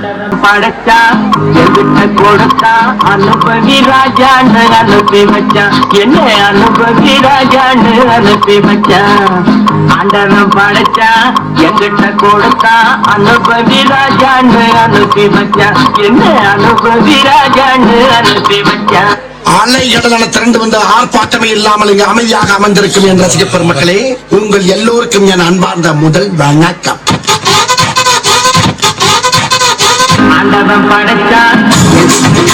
படைச்சா எங்கிட்ட கொடுத்தா அனுபவி ராஜான்னு அனுப்பி வச்சான். என்ன அனுபவி ராஜான்னு அனுப்பி வச்சான். ஆண்டவன் படைச்சா எங்கிட்ட கொடுத்தா அனுபவி ராஜான்னு அனுப்பி வச்சான். என்ன அனுபவி ராஜான்னு அனுப்பி வச்சான். அலை கடலான திரண்டு வந்த ஆர்ப்பாட்டமே இல்லாமல் இங்கு அமைதியாக அமர்ந்திருக்கும் என் ரசிக பெருமக்களே, உங்கள் எல்லோருக்கும் என் அன்பார்ந்த முதல் வணக்கம். ஆண்டவன் படைச்சா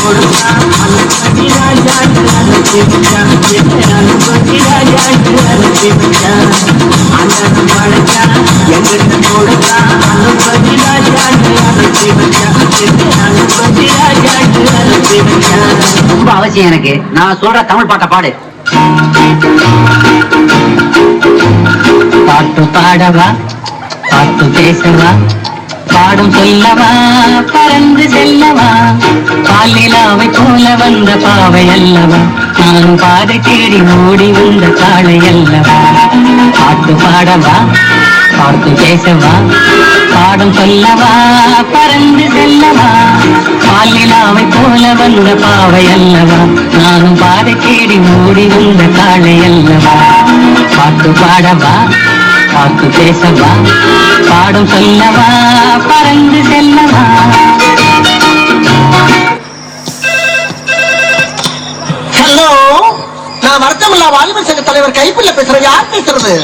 கொடுத்தா அனுபவி ராஜான்னு அனுப்பி வச்சான். என்ன அனுபவி ராஜான்னு அனுப்பி வச்சான். ஆண்டவன் படைச்சா எங்கிட்ட கொடுத்தா அனுபவி ராஜான்னு அனுப்பி வச்சான். என்ன அனுபவி ராஜான்னு அனுப்பி வச்சான். ரொம்ப அவசியம் எனக்கு. நான் சொல்ற தமிழ் பாட்டை பாடு. பாட்டு பாடவா, பாட்டு பேசவா, பாடும் சொல்லவா, பறந்து செல்லவா, பாலிலாவை போல வந்த பாவை அல்லவா, நானும் பாதை தேடி ஓடி வந்த காளை அல்லவா. பாட்டு பாடவா, பாட்டு பேசவா, பாடும் சொல்லவா, பறந்து செல்லவா, பாலிலாவை போல வந்த பாவை அல்லவா, நானும் பாதை தேடி ஓடி வந்த காளை அல்லவா. பாட்டு பாடவா, பாட்டு பேசவா, பாடும் சொல்லவா, பறந்து செல்லவா. ஹலோ, நான் வருத்தமில்லா வாலிபர் சங்க தலைவர் கைப்புள்ள பேசுறேன். யார் பேசுறது?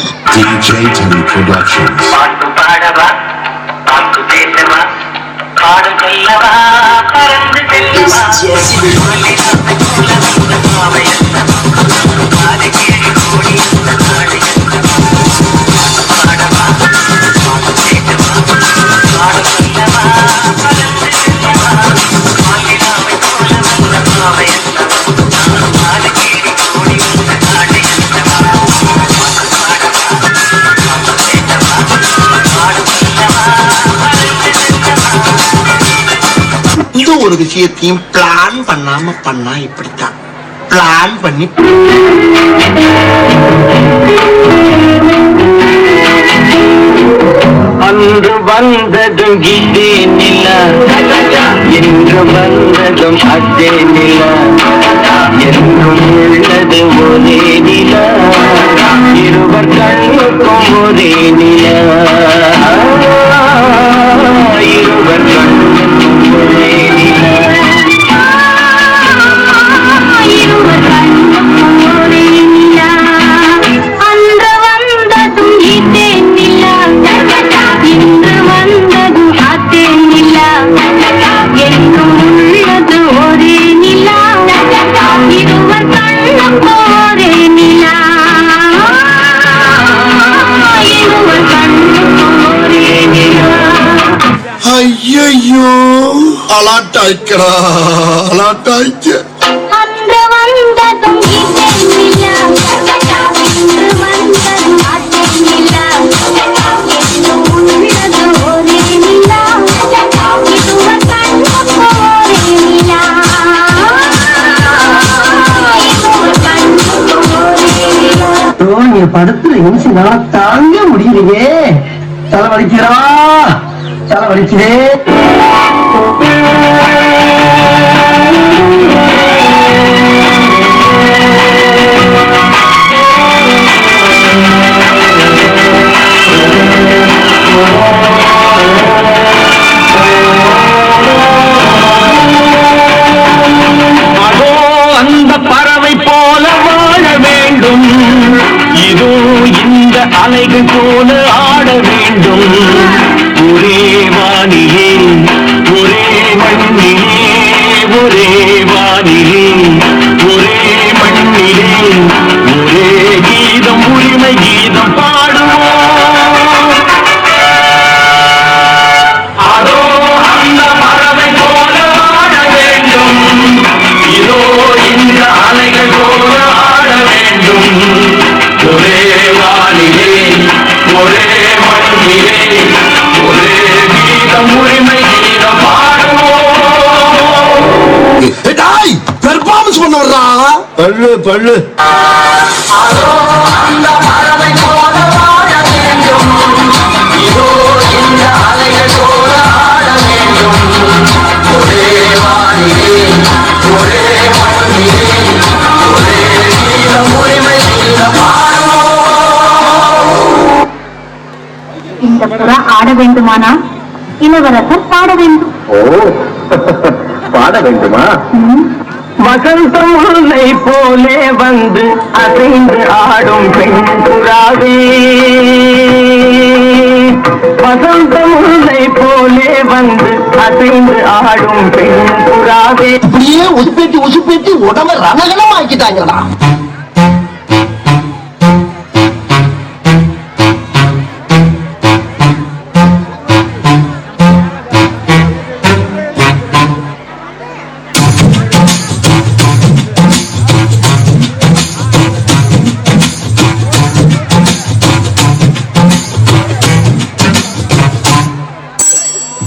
பாட்டு பாடவா, பாட்டு பேசவா, பாடும் சொல்லவா, பறந்து செல்லவா. பாலிலாவை போல வந்த பாவை அல்லவா, பாதை தேடி ஓடி வந்த காளை அல்லவா. பாடவா, பாட்டு பேசவா, பாடும் சொல்லவா, பறந்து செல்லவா. பாலிலாவை போல வந்த பாவை அல்லவா, பாதை தேடி ஓடி வந்த காளை அல்லவா. பாடவா, பாட்டு பேசவா, பாடும் சொல்லவா, பறந்து செல்லவா. இது ஒரு விஷயத்தையும் பிளான் பண்ணாம பண்ணா இப்படித்தான். பிளான் பண்ணி அன்று வந்ததும் இதே நிலா, என்று வந்ததும் அதே நிலா, என்றும் உள்ளது ஒரே நிலா, இருவர் கண்ணுக்கும் ஒரே நிலா, இருவர் கண்ணுக்கும் ஒரே நிலா, இருவர் கண்ணுக்கும் ஒரே நிலா. அன்று வந்ததும் இதே நிலா, இன்று வந்ததும் அதே நிலா, என்றும் உள்ளது ஒரே நிலா, இருவர் கண்ணுக்கும் ஒரே நிலா, இருவர் கண்ணுக்கும் ஒரே நிலா. ஐயோ, அலாட்டாய்க்கடா, அலாட்டாய்க்க. அன்று வந்ததும் இதே நிலா, இன்று வந்ததும் அதே நிலா, என்றும் உள்ளது ஒரே நிலா, இருவர் கண்ணுக்கும் ஒரே நிலா, இருவர் கண்ணுக்கும் ஒரே நிலா. நீ படத்துல யோசினா தாங்க முடியலையே. தலைவலிக்கிறா, தலைவலிக்கிறே. அதோ அந்த பறவை போல வாழ வேண்டும், இதோ இந்த அலைகள் போல ஆட வேண்டும். ஒரே வானிலே, ஒரே மண்ணிலே, ஒரே வானிலே, ஒரே மண்ணிலே, ஒரே கீதம், உரிமை கீதம் பாடுவோம். அதோ அந்த பறவை போல ஆட வேண்டும், இதோ இந்த அலைகள் போல ஆட வேண்டும். ஒரே வானிலே, ஒரே மண்ணிலே, ஒரே கீதம், உரிமை கீதம் பாடுவோம். பெர்ஃபார்மன்ஸ் பண்ண வர்றா. பள்ளு பள்ளு. அதோ அந்த பறவை போல வாழ வேண்டும், இதோ இந்த அலைகள் போல ஆட வேண்டும். வேண்டுமானால் இளவரசர் பாட வேண்டும். ஓ பாட வேண்டுமா? வசந்தம் முல்லை போலே வந்து அசைந்து ஆடும் பெண் புறாவே, வசந்தம் முல்லை போலே வந்து அசைந்து ஆடும் பெண் புறாவே. இப்படியே உசுப்பேத்தி உடம்ப ரணகலம் ஆக்கிட்டாங்கடா.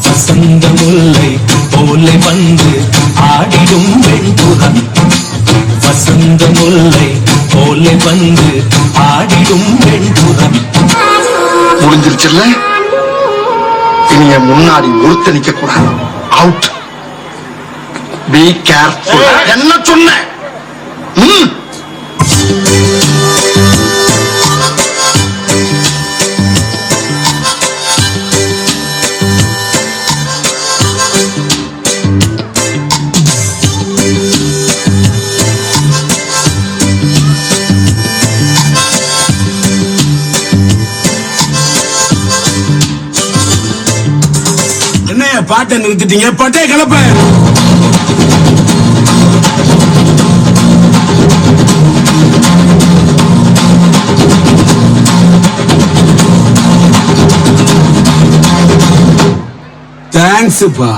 வசந்த முல்லை போலே வந்து ஆடிடும் வெண்புறம், வசந்த முல்லை போலே வந்து ஆடிடும் வெண்புறம். முடிஞ்சிருச்சுல்ல, இனி என் முன்னாடி ஒருத்த நிக்க கூடாது. அவுட். Be careful. என்ன சொன்ன? என்ன பாட்டை நிறுத்திட்டீங்க? பட்டே கலப்ப. தேங்க்ஸ்ப்பா.